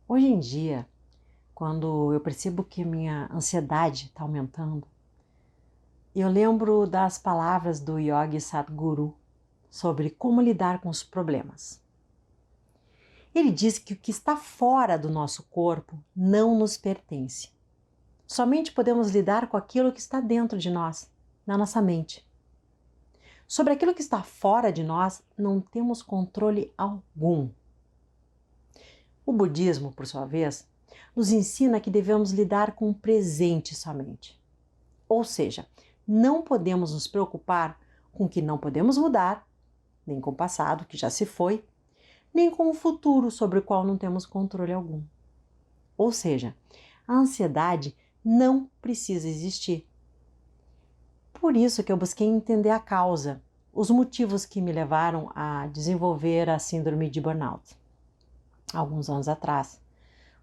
Hoje em dia, quando eu percebo que a minha ansiedade está aumentando, eu lembro das palavras do Yogi Sadhguru sobre como lidar com os problemas. Ele diz que o que está fora do nosso corpo não nos pertence. Somente podemos lidar com aquilo que está dentro de nós, na nossa mente. Sobre aquilo que está fora de nós, não temos controle algum. O budismo, por sua vez, nos ensina que devemos lidar com o presente somente. Ou seja, não podemos nos preocupar com o que não podemos mudar, nem com o passado, que já se foi, nem com o futuro, sobre o qual não temos controle algum. Ou seja, a ansiedade não precisa existir. Por isso que eu busquei entender a causa, os motivos que me levaram a desenvolver a síndrome de burnout, alguns anos atrás,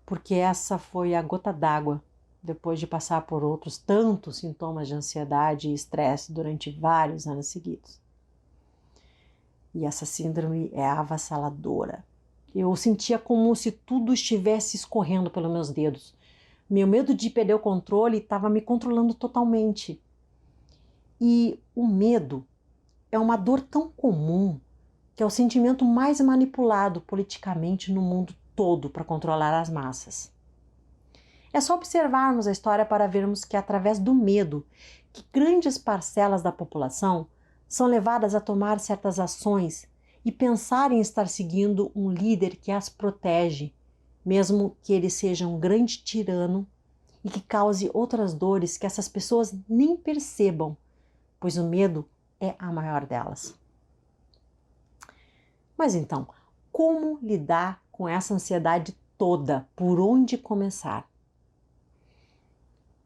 porque essa foi a gota d'água depois de passar por outros tantos sintomas de ansiedade e estresse durante vários anos seguidos. E essa síndrome é avassaladora. Eu sentia como se tudo estivesse escorrendo pelos meus dedos. Meu medo de perder o controle estava me controlando totalmente. E o medo é uma dor tão comum que é o sentimento mais manipulado politicamente no mundo todo para controlar as massas. É só observarmos a história para vermos que é através do medo que grandes parcelas da população são levadas a tomar certas ações e pensar em estar seguindo um líder que as protege, mesmo que ele seja um grande tirano e que cause outras dores que essas pessoas nem percebam, pois o medo é a maior delas. Mas então, como lidar com essa ansiedade toda? Por onde começar?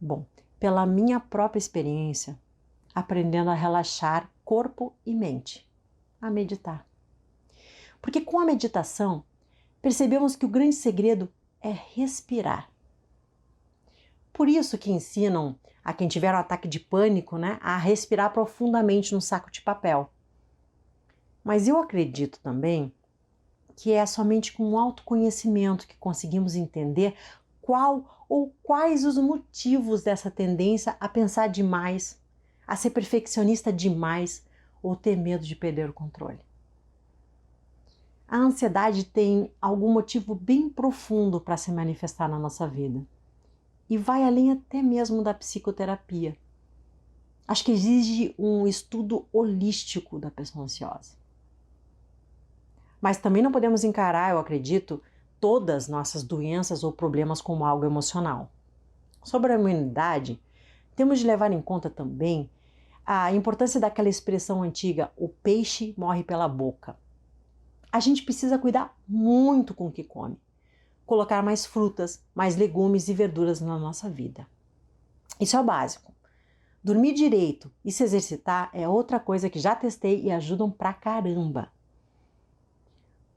Bom, pela minha própria experiência, aprendendo a relaxar corpo e mente, a meditar. Porque com a meditação, percebemos que o grande segredo é respirar. Por isso que ensinam a quem tiver um ataque de pânico, a respirar profundamente num saco de papel. Mas eu acredito também que é somente com o autoconhecimento que conseguimos entender qual ou quais os motivos dessa tendência a pensar demais, a ser perfeccionista demais ou ter medo de perder o controle. A ansiedade tem algum motivo bem profundo para se manifestar na nossa vida e vai além até mesmo da psicoterapia. Acho que exige um estudo holístico da pessoa ansiosa. Mas também não podemos encarar, eu acredito, todas nossas doenças ou problemas como algo emocional. Sobre a imunidade, temos de levar em conta também a importância daquela expressão antiga, o peixe morre pela boca. A gente precisa cuidar muito com o que come, colocar mais frutas, mais legumes e verduras na nossa vida. Isso é o básico. Dormir direito e se exercitar é outra coisa que já testei e ajudam pra caramba.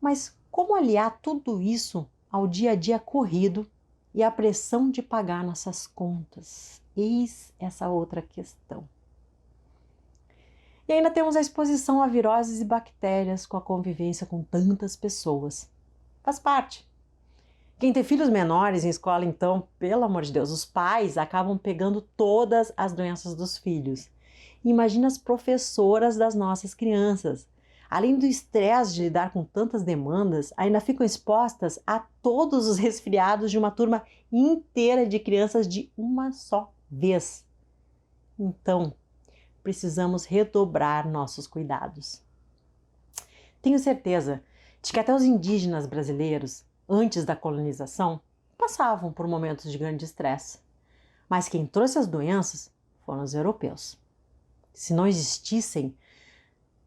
Mas como aliar tudo isso ao dia a dia corrido e à pressão de pagar nossas contas? Eis essa outra questão. E ainda temos a exposição a viroses e bactérias com a convivência com tantas pessoas. Faz parte. Quem tem filhos menores em escola, então, pelo amor de Deus, os pais acabam pegando todas as doenças dos filhos. Imagina as professoras das nossas crianças. Além do estresse de lidar com tantas demandas, ainda ficam expostas a todos os resfriados de uma turma inteira de crianças de uma só vez. Então, precisamos redobrar nossos cuidados. Tenho certeza de que até os indígenas brasileiros, antes da colonização, passavam por momentos de grande estresse. Mas quem trouxe as doenças foram os europeus. Se não existissem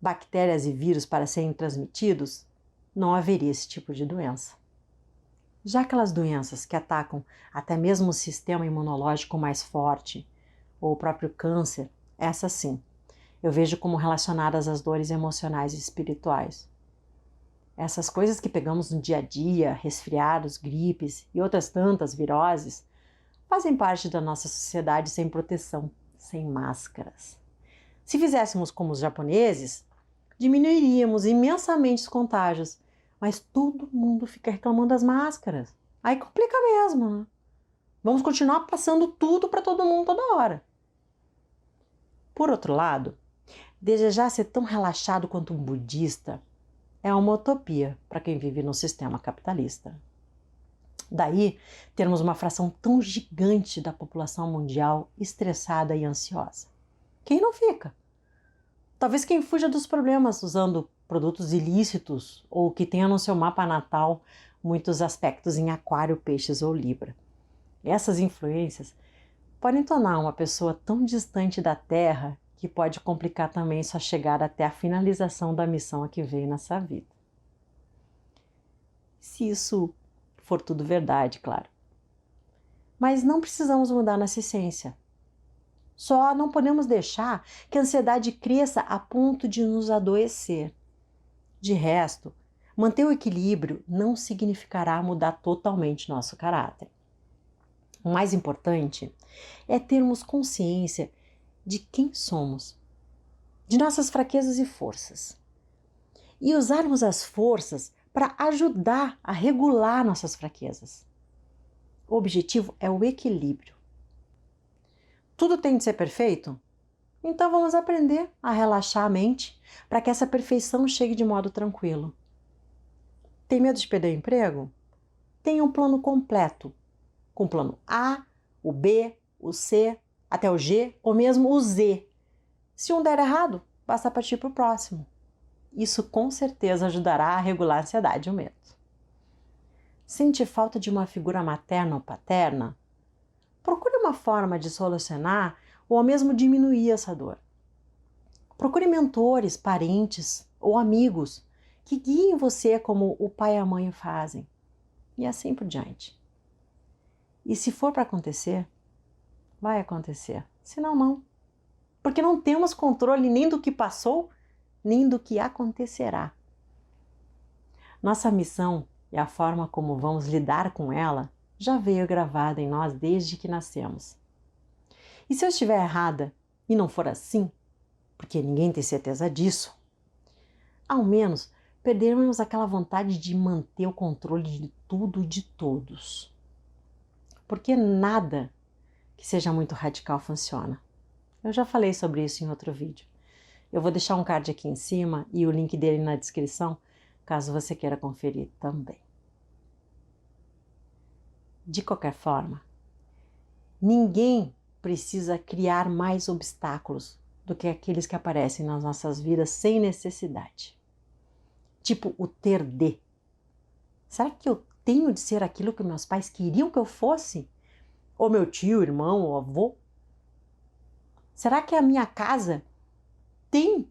bactérias e vírus para serem transmitidos, não haveria esse tipo de doença. Já aquelas doenças que atacam até mesmo o sistema imunológico mais forte, ou o próprio câncer, essas sim, eu vejo como relacionadas às dores emocionais e espirituais. Essas coisas que pegamos no dia a dia, resfriados, gripes e outras tantas viroses, fazem parte da nossa sociedade sem proteção, sem máscaras. Se fizéssemos como os japoneses, diminuiríamos imensamente os contágios, mas todo mundo fica reclamando das máscaras. Aí complica mesmo, né? Vamos continuar passando tudo para todo mundo toda hora. Por outro lado, desejar ser tão relaxado quanto um budista é uma utopia para quem vive no sistema capitalista. Daí, termos uma fração tão gigante da população mundial estressada e ansiosa. Quem não fica? Talvez quem fuja dos problemas usando produtos ilícitos ou que tenha no seu mapa natal muitos aspectos em aquário, peixes ou libra. Essas influências podem tornar uma pessoa tão distante da Terra que pode complicar também sua chegada até a finalização da missão a que veio nessa vida. Se isso for tudo verdade, claro. Mas não precisamos mudar nossa essência. Só não podemos deixar que a ansiedade cresça a ponto de nos adoecer. De resto, manter o equilíbrio não significará mudar totalmente nosso caráter. O mais importante é termos consciência de quem somos, de nossas fraquezas e forças, e usarmos as forças para ajudar a regular nossas fraquezas. O objetivo é o equilíbrio. Tudo tem de ser perfeito? Então vamos aprender a relaxar a mente para que essa perfeição chegue de modo tranquilo. Tem medo de perder o emprego? Tenha um plano completo, com o plano A, o B, o C, até o G ou mesmo o Z. Se um der errado, basta partir para o próximo. Isso com certeza ajudará a regular a ansiedade e o medo. Sente falta de uma figura materna ou paterna? Procure uma forma de solucionar ou ao mesmo diminuir essa dor. Procure mentores, parentes ou amigos que guiem você como o pai e a mãe fazem. E assim por diante. E se for para acontecer, vai acontecer. Senão, não. Porque não temos controle nem do que passou, nem do que acontecerá. Nossa missão e a forma como vamos lidar com ela já veio gravada em nós desde que nascemos. E se eu estiver errada e não for assim, porque ninguém tem certeza disso, ao menos perdermos aquela vontade de manter o controle de tudo e de todos. Porque nada que seja muito radical funciona. Eu já falei sobre isso em outro vídeo. Eu vou deixar um card aqui em cima e o link dele na descrição, caso você queira conferir também. De qualquer forma, ninguém precisa criar mais obstáculos do que aqueles que aparecem nas nossas vidas sem necessidade. Tipo o ter de. Será que eu tenho de ser aquilo que meus pais queriam que eu fosse? Ou meu tio, irmão ou avô? Será que a minha casa tem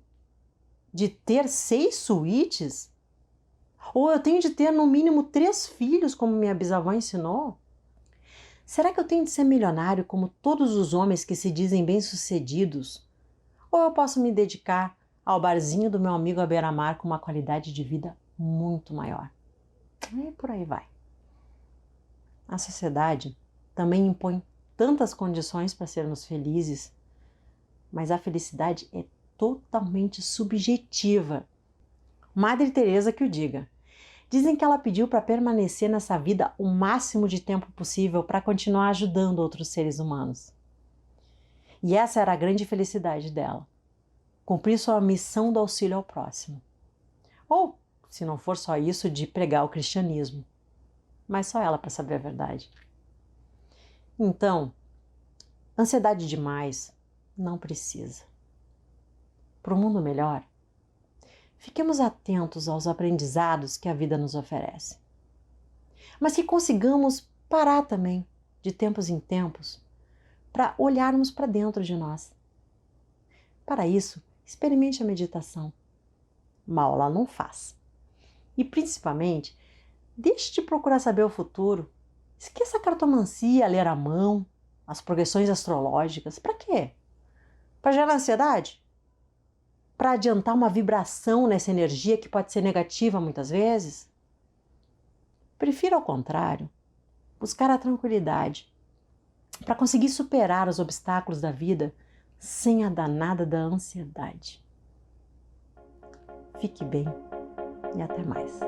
de ter 6 suítes? Ou eu tenho de ter no mínimo 3 filhos, como minha bisavó ensinou? Será que eu tenho de ser milionário como todos os homens que se dizem bem-sucedidos? Ou eu posso me dedicar ao barzinho do meu amigo à beira-mar com uma qualidade de vida muito maior? E por aí vai. A sociedade também impõe tantas condições para sermos felizes, mas a felicidade é totalmente subjetiva. Madre Teresa que o diga. Dizem que ela pediu para permanecer nessa vida o máximo de tempo possível para continuar ajudando outros seres humanos. E essa era a grande felicidade dela. Cumprir sua missão do auxílio ao próximo. Ou, se não for só isso, de pregar o cristianismo. Mas só ela para saber a verdade. Então, ansiedade demais não precisa. Para um mundo melhor, fiquemos atentos aos aprendizados que a vida nos oferece. Mas que consigamos parar também, de tempos em tempos, para olharmos para dentro de nós. Para isso, experimente a meditação. Mal ela não faz. E principalmente, deixe de procurar saber o futuro. Esqueça a cartomancia, ler a mão, as progressões astrológicas. Para quê? Para gerar ansiedade? Para adiantar uma vibração nessa energia que pode ser negativa muitas vezes? Prefiro, ao contrário, buscar a tranquilidade para conseguir superar os obstáculos da vida sem a danada da ansiedade. Fique bem e até mais.